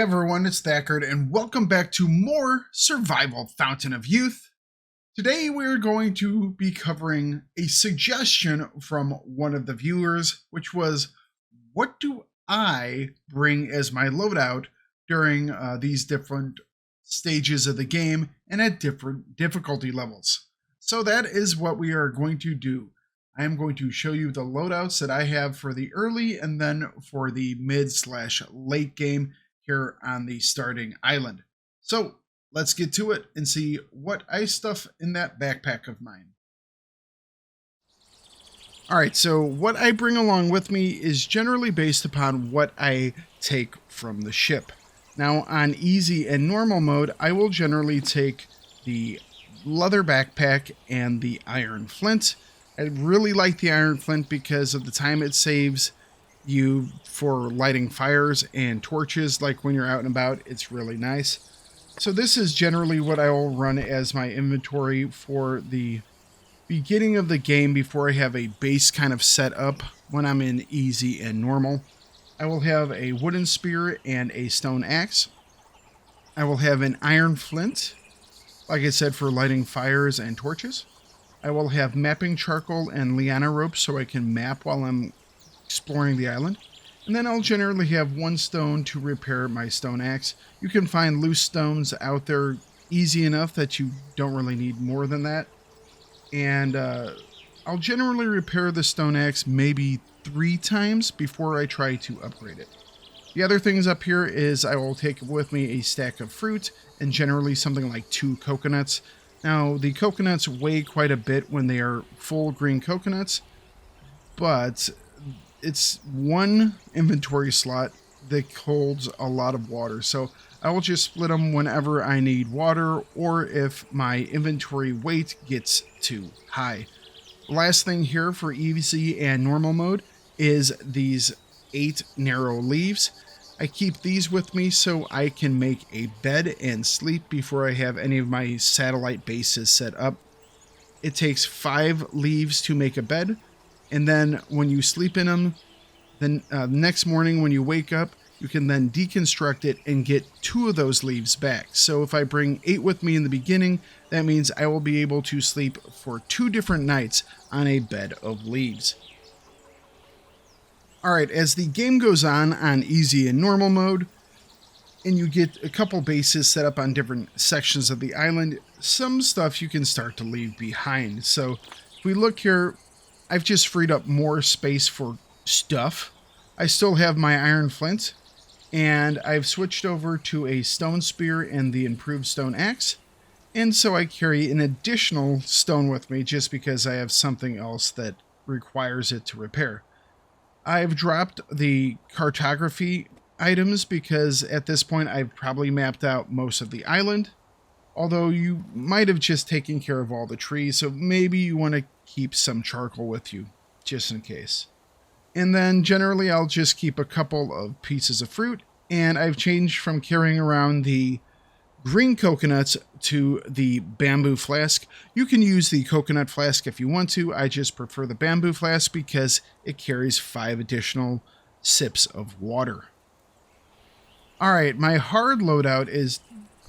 Everyone, it's Thakard, and welcome back to more Survival Fountain of Youth. Today we're going to be covering a suggestion from one of the viewers, which was, what do I bring as my loadout during these different stages of the game and at different difficulty levels? So that is what we are going to do. I am going to show you the loadouts that I have for the early and then for the mid/late game here on the starting island. So let's get to it and see what I stuff in that backpack of mine. Alright, so what I bring along with me is generally based upon what I take from the ship. Now on easy and normal mode, I will generally take the leather backpack and the iron flint. I really like the iron flint because of the time it saves you for lighting fires and torches, like when you're out and about. It's really nice. So this is generally what I will run as my inventory for the beginning of the game before I have a base kind of set up when I'm in easy and normal. I will have a wooden spear and a stone axe. I will have an iron flint, like I said, for lighting fires and torches. I will have mapping charcoal and liana rope so I can map while I'm exploring the island. And then I'll generally have one stone to repair my stone axe. You can find loose stones out there easy enough that you don't really need more than that. And I'll generally repair the stone axe maybe 3 times before I try to upgrade it. The other things up here is I will take with me a stack of fruit and generally something like 2 coconuts. Now the coconuts weigh quite a bit when they are full green coconuts, but it's one inventory slot that holds a lot of water, so I will just split them whenever I need water or if my inventory weight gets too high. Last thing here for easy and normal mode is these 8 narrow leaves. I keep these with me so I can make a bed and sleep before I have any of my satellite bases set up. It takes 5 leaves to make a bed. And then when you sleep in them, then next morning when you wake up, you can then deconstruct it and get 2 of those leaves back. So if I bring 8 with me in the beginning, that means I will be able to sleep for 2 different nights on a bed of leaves. Alright, as the game goes on easy and normal mode, and you get a couple bases set up on different sections of the island, some stuff you can start to leave behind. So if we look here, I've just freed up more space for stuff. I still have my iron flint, and I've switched over to a stone spear and the improved stone axe. And so I carry an additional stone with me just because I have something else that requires it to repair. I've dropped the cartography items because at this point I've probably mapped out most of the island. Although you might have just taken care of all the trees, so maybe you want to keep some charcoal with you, just in case. And then generally I'll just keep a couple of pieces of fruit, and I've changed from carrying around the green coconuts to the bamboo flask. You can use the coconut flask if you want to. I just prefer the bamboo flask because it carries 5 additional sips of water. Alright, my hard loadout is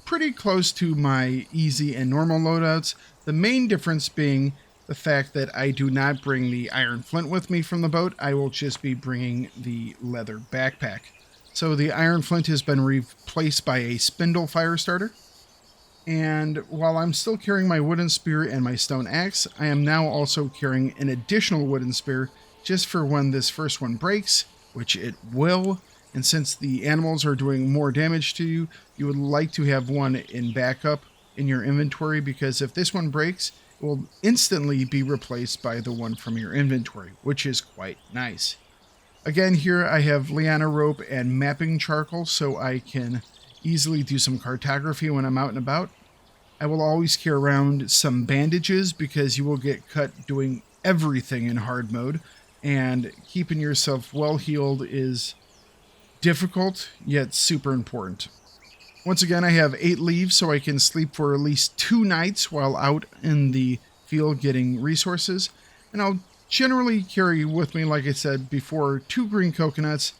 pretty close to my easy and normal loadouts. The main difference being the fact that I do not bring the iron flint with me from the boat. I will just be bringing the leather backpack. So the iron flint has been replaced by a spindle fire starter. And while I'm still carrying my wooden spear and my stone axe, I am now also carrying an additional wooden spear just for when this first one breaks, which it will. And since the animals are doing more damage to you, you would like to have one in backup in your inventory, because if this one breaks, it will instantly be replaced by the one from your inventory, which is quite nice. Again, here I have liana rope and mapping charcoal so I can easily do some cartography when I'm out and about. I will always carry around some bandages because you will get cut doing everything in hard mode, and keeping yourself well healed is difficult, yet super important. Once again, I have 8 leaves so I can sleep for at least 2 nights while out in the field getting resources. And I'll generally carry with me, like I said before, 2 green coconuts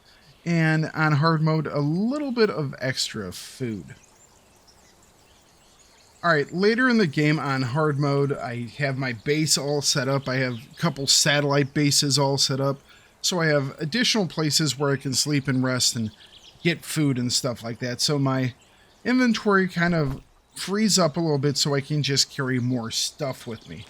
and on hard mode, a little bit of extra food. Alright, later in the game on hard mode, I have my base all set up. I have a couple satellite bases all set up. So I have additional places where I can sleep and rest and get food and stuff like that. So my inventory kind of frees up a little bit so I can just carry more stuff with me.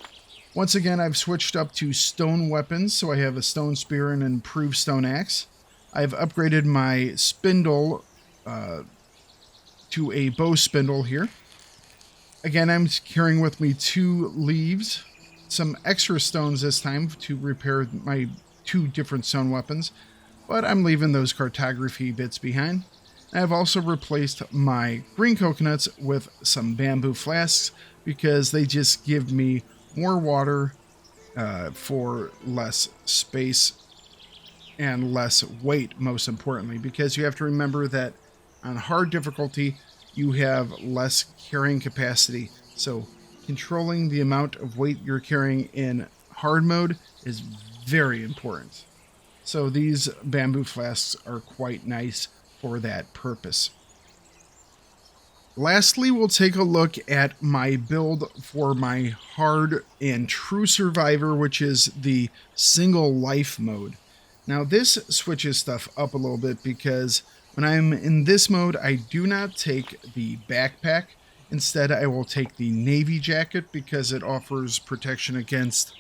Once again, I've switched up to stone weapons. So I have a stone spear and an improved stone axe. I've upgraded my spindle to a bow spindle here. Again, I'm carrying with me 2 leaves, some extra stones this time to repair my 2 different stone weapons, but I'm leaving those cartography bits behind. I've also replaced my green coconuts with some bamboo flasks because they just give me more water for less space and less weight, most importantly, because you have to remember that on hard difficulty, you have less carrying capacity. So controlling the amount of weight you're carrying in hard mode is very important. So these bamboo flasks are quite nice for that purpose. Lastly, we'll take a look at my build for my hard and true survivor, which is the single life mode. Now this switches stuff up a little bit because when I'm in this mode, I do not take the backpack. Instead, I will take the navy jacket because it offers protection against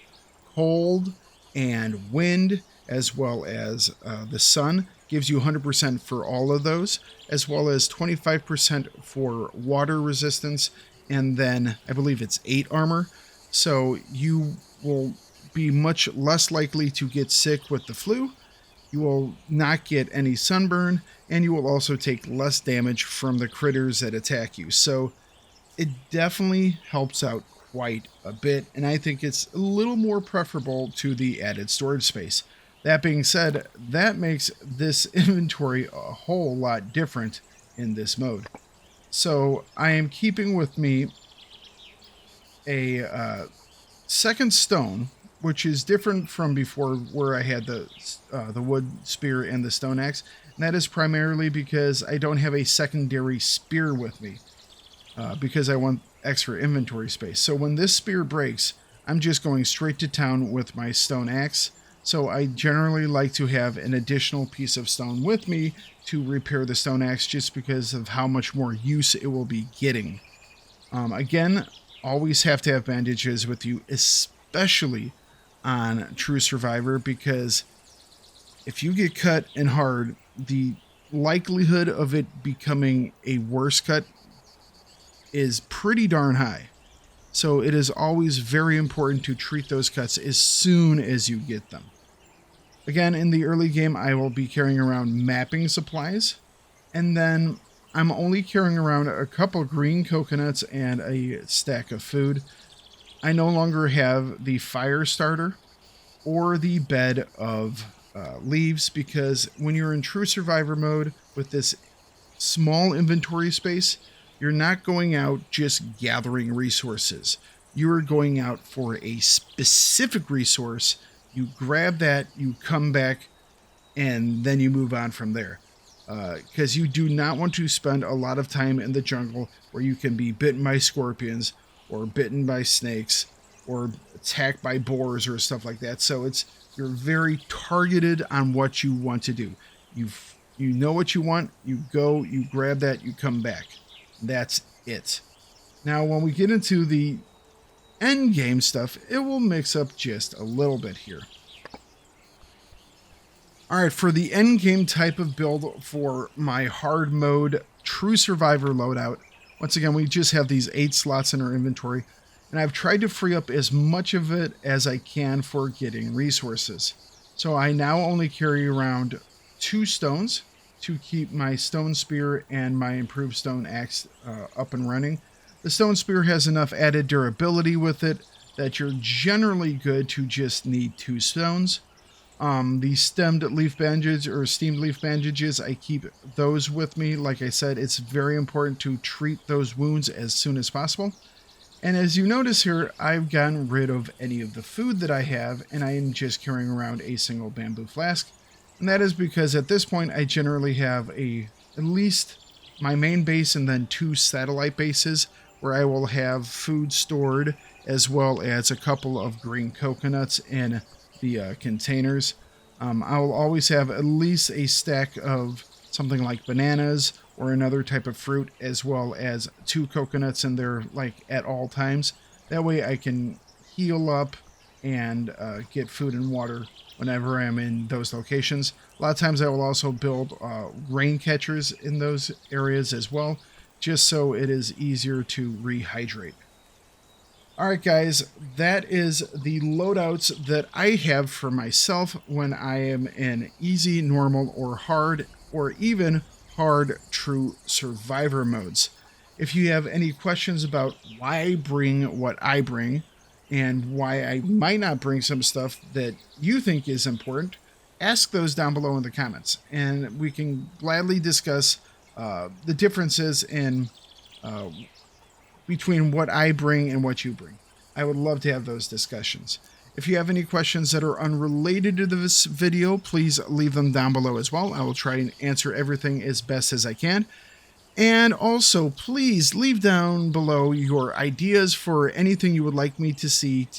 cold and wind, as well as the sun. Gives you 100% for all of those, as well as 25% for water resistance, and then I believe it's 8 armor. So you will be much less likely to get sick with the flu. You will not get any sunburn, and you will also take less damage from the critters that attack you. So it definitely helps out quite a bit, and I think it's a little more preferable to the added storage space. That being said, that makes this inventory a whole lot different in this mode. So I am keeping with me a second stone, which is different from before where I had the wood spear and the stone axe. And that is primarily because I don't have a secondary spear with me because I want extra inventory space. So when this spear breaks, I'm just going straight to town with my stone axe. So I generally like to have an additional piece of stone with me to repair the stone axe just because of how much more use it will be getting. Again, always have to have bandages with you, especially on True Survivor, because if you get cut in hard, the likelihood of it becoming a worse cut is pretty darn high. So it is always very important to treat those cuts as soon as you get them. Again, in the early game, I will be carrying around mapping supplies, and then I'm only carrying around a couple green coconuts and a stack of food. I no longer have the fire starter or the bed of leaves because when you're in True Survivor mode with this small inventory space, you're not going out just gathering resources. You're going out for a specific resource. You grab that, you come back, and then you move on from there. Because you do not want to spend a lot of time in the jungle where you can be bitten by scorpions or bitten by snakes or attacked by boars or stuff like that. So you're very targeted on what you want to do. You know what you want, you go, you grab that, you come back. That's it. Now, when we get into the end game stuff, it will mix up just a little bit here. Alright, for the end game type of build for my hard mode True Survivor loadout, once again, we just have these 8 slots in our inventory, and I've tried to free up as much of it as I can for getting resources. So I now only carry around 2 stones to keep my stone spear and my improved stone axe up and running. The stone spear has enough added durability with it that you're generally good to just need 2 stones. The stemmed leaf bandages or steamed leaf bandages, I keep those with me. Like I said, it's very important to treat those wounds as soon as possible. And as you notice here, I've gotten rid of any of the food that I have, and I am just carrying around a single bamboo flask. And that is because at this point I generally have at least my main base and then 2 satellite bases where I will have food stored, as well as a couple of green coconuts in the containers. I will always have at least a stack of something like bananas or another type of fruit, as well as 2 coconuts in there, like at all times. That way I can heal up and get food and water whenever I'm in those locations. A lot of times I will also build rain catchers in those areas as well, just so it is easier to rehydrate. Alright guys, that is the loadouts that I have for myself when I am in easy, normal, or hard, or even hard true survivor modes. If you have any questions about why I bring what I bring, and why I might not bring some stuff that you think is important, ask those down below in the comments, and we can gladly discuss the differences in between what I bring and what you bring. I would love to have those discussions. If you have any questions that are unrelated to this video, please leave them down below as well. I will try and answer everything as best as I can. And also, please leave down below your ideas for anything you would like me to see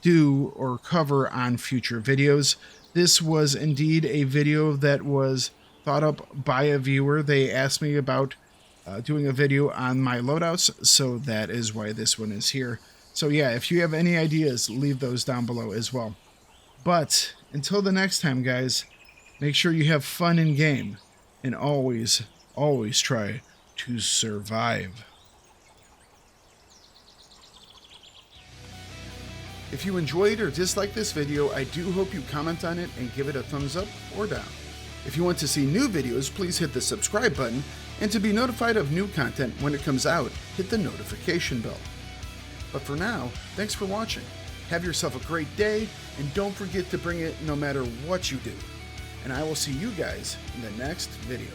do or cover on future videos. This was indeed a video that was thought up by a viewer. They asked me about doing a video on my loadouts, so that is why this one is here. So yeah, if you have any ideas, leave those down below as well. But until the next time, guys, make sure you have fun in game, and always try to survive. If you enjoyed or disliked this video, I do hope you comment on it and give it a thumbs up or down. If you want to see new videos, please hit the subscribe button, and to be notified of new content when it comes out, hit the notification bell. But for now, thanks for watching. Have yourself a great day, and don't forget to bring it no matter what you do. And I will see you guys in the next video.